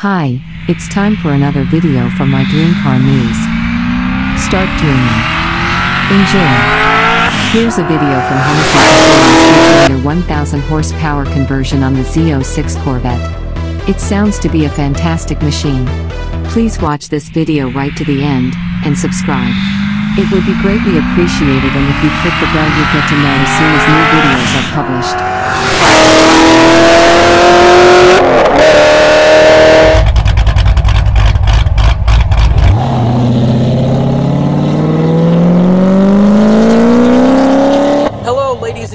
Hi, it's time for another video from my Dream Car News. Start dreaming. Enjoy. Here's a video from Hennessey Performance featuring their 1000 horsepower conversion on the Z06 Corvette. It sounds to be a fantastic machine. Please watch this video right to the end, and subscribe. It would be greatly appreciated, and if you click the bell you'll get to know as soon as new videos are published.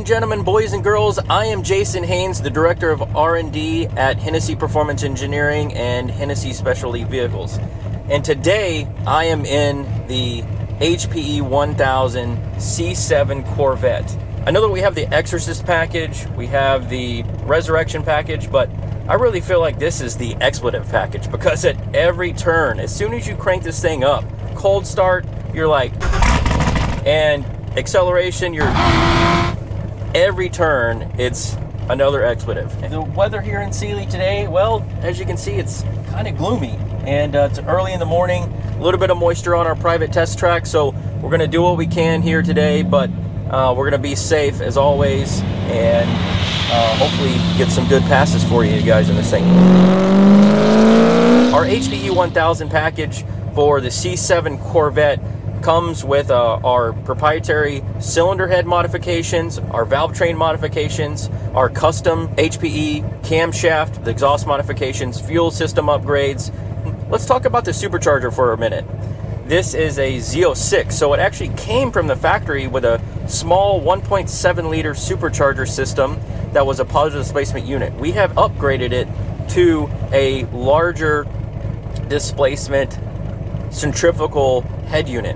Gentlemen, boys and girls, I am Jason Haynes, the Director of R&D at Hennessey Performance Engineering and Hennessey Specialty Vehicles. And today, I am in the HPE 1000 C7 Corvette. I know that we have the Exorcist package, we have the Resurrection package, but I really feel like this is the expletive package, because at every turn, as soon as you crank this thing up, cold start, you're like, and acceleration, you're... Every turn, it's another expletive. And the weather here in Sealy today, well, as you can see, it's kind of gloomy. And it's early in the morning, a little bit of moisture on our private test track, so we're going to do what we can here today, but we're going to be safe as always, and hopefully get some good passes for you guys in this thing. Our HPE 1000 package for the C7 Corvette comes with our proprietary cylinder head modifications, our valve train modifications, our custom HPE camshaft, the exhaust modifications, fuel system upgrades. Let's talk about the supercharger for a minute. This is a Z06, so it actually came from the factory with a small 1.7 liter supercharger system that was a positive displacement unit. We have upgraded it to a larger displacement centrifugal head unit.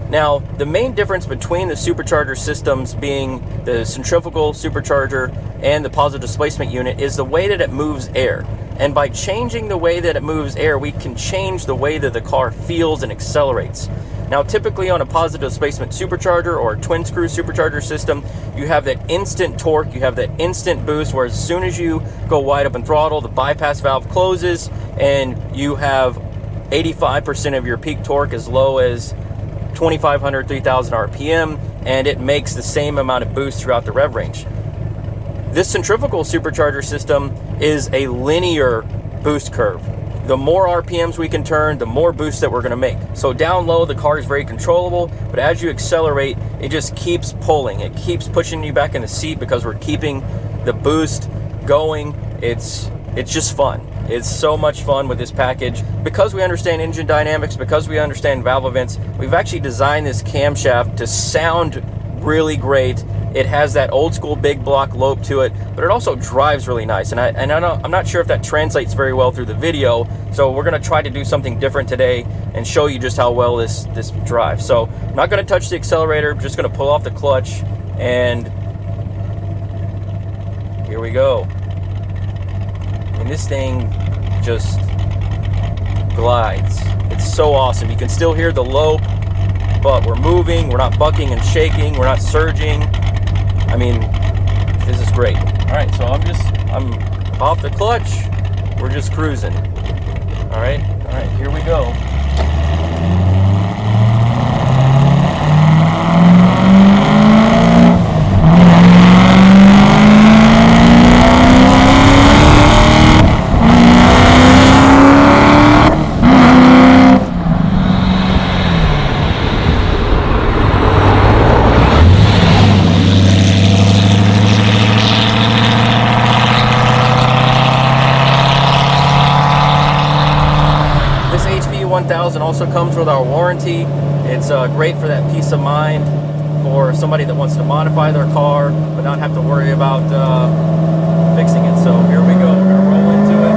Now, the main difference between the supercharger systems being the centrifugal supercharger and the positive displacement unit is the way that it moves air. And by changing the way that it moves air, we can change the way that the car feels and accelerates. Now, typically on a positive displacement supercharger or a twin screw supercharger system, you have that instant torque, you have that instant boost, where as soon as you go wide open throttle, the bypass valve closes and you have 85% of your peak torque as low as 2,500, 3,000 RPM, and it makes the same amount of boost throughout the rev range. This centrifugal supercharger system is a linear boost curve. The more RPMs we can turn, the more boost that we're going to make. So down low, the car is very controllable, but as you accelerate, it just keeps pulling. It keeps pushing you back in the seat because we're keeping the boost going. It's just fun. It's so much fun with this package. Because we understand engine dynamics, because we understand valve events, we've actually designed this camshaft to sound really great. It has that old school big block lope to it, but it also drives really nice. And I'm not sure if that translates very well through the video, so we're going to try to do something different today and show you just how well this drives. So I'm not going to touch the accelerator, I'm just going to pull off the clutch, and here we go. And this thing just glides. It's so awesome. You can still hear the lope, but we're moving, we're not bucking and shaking, we're not surging. I mean, this is great. All right, so I'm off the clutch. We're just cruising. All right, here we go. This HPE 1000 also comes with our warranty. It's great for that peace of mind for somebody that wants to modify their car but not have to worry about fixing it. So here we go. We're going to roll into it.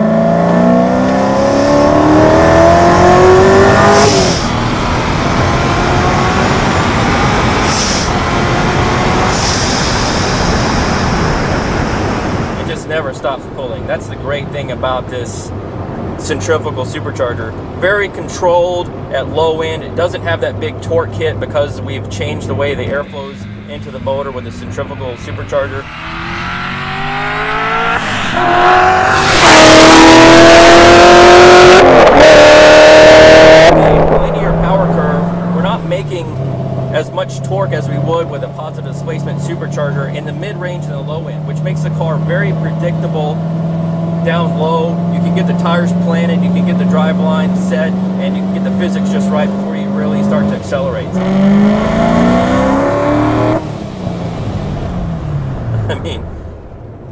It just never stops pulling. That's the great thing about this centrifugal supercharger. Very controlled at low end. It doesn't have that big torque hit because we've changed the way the air flows into the motor with the centrifugal supercharger. supercharger in the mid-range and the low end, which makes the car very predictable down low. You can get the tires planted, you can get the drive line set, and you can get the physics just right before you really start to accelerate. I mean,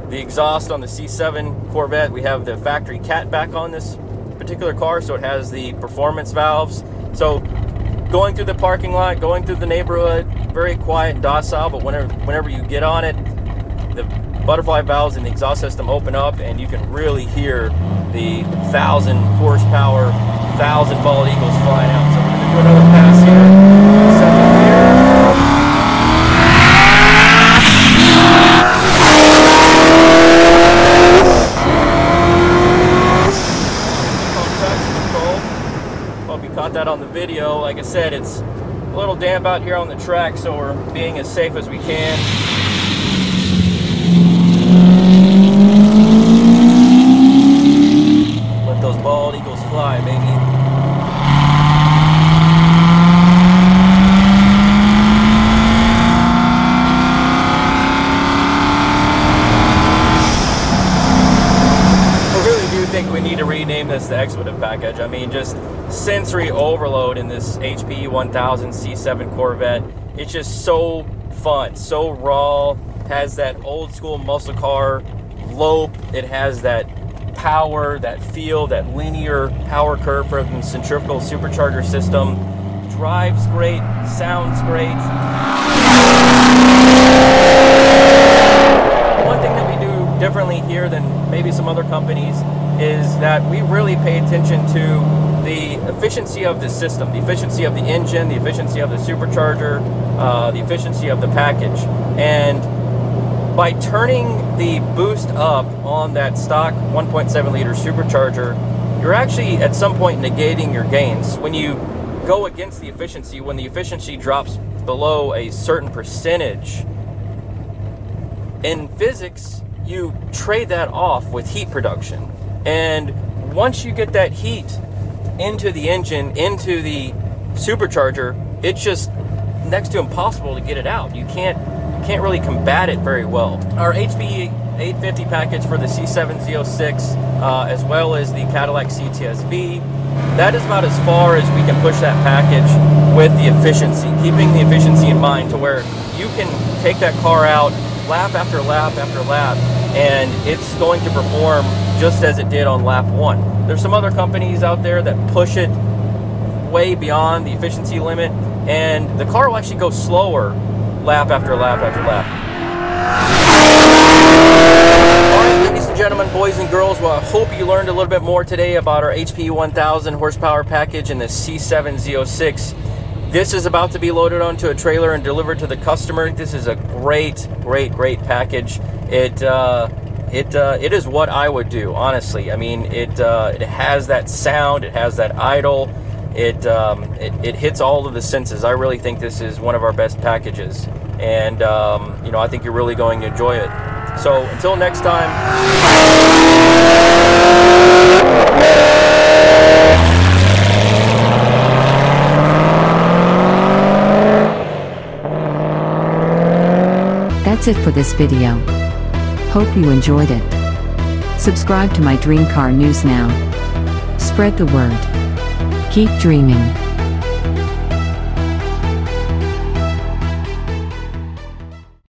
the exhaust on the C7 Corvette, we have the factory catback on this particular car, so it has the performance valves. So going through the parking lot, going through the neighborhood, very quiet and docile, but whenever you get on it, the butterfly valves in the exhaust system open up and you can really hear the 1,000 horsepower, 1,000 bald eagles flying out. So we're going to do another pass here. Second gear. Hope you caught that on the video. Like I said, it's a little damp out here on the track, so we're being as safe as we can. Let those bald eagles fly, baby. I really do think we need to rename this the expletive package. I mean, just sensory overload in this HP 1000 C7 Corvette. It's just so fun, so raw. Has that old school muscle car lope. It has that power, that feel, that linear power curve from the centrifugal supercharger system. Drives great, sounds great. One thing that we do differently here than maybe some other companies is that we really pay attention to the efficiency of the system, the efficiency of the engine, the efficiency of the supercharger, the efficiency of the package. And by turning the boost up on that stock 1.7 liter supercharger, you're actually at some point negating your gains. When you go against the efficiency, when the efficiency drops below a certain percentage, in physics, you trade that off with heat production. And once you get that heat into the engine, into the supercharger, it's just next to impossible to get it out. You can't really combat it very well. Our HP 850 package for the C7 Z06, as well as the Cadillac CTS-V, that is about as far as we can push that package with the efficiency, keeping the efficiency in mind to where you can take that car out lap after lap after lap, and it's going to perform just as it did on lap 1. There's some other companies out there that push it way beyond the efficiency limit, and the car will actually go slower lap after lap after lap. Alright, ladies and gentlemen, boys and girls, well, I hope you learned a little bit more today about our HP 1000 horsepower package in the C7 Z06. This is about to be loaded onto a trailer and delivered to the customer. This is a great package. It is what I would do, honestly. I mean, it has that sound, it has that idle, it hits all of the senses. I really think this is one of our best packages, and you know, I think you're really going to enjoy it. So until next time. That's it for this video. Hope you enjoyed it. Subscribe to my Dream Car News now. Spread the word. Keep dreaming.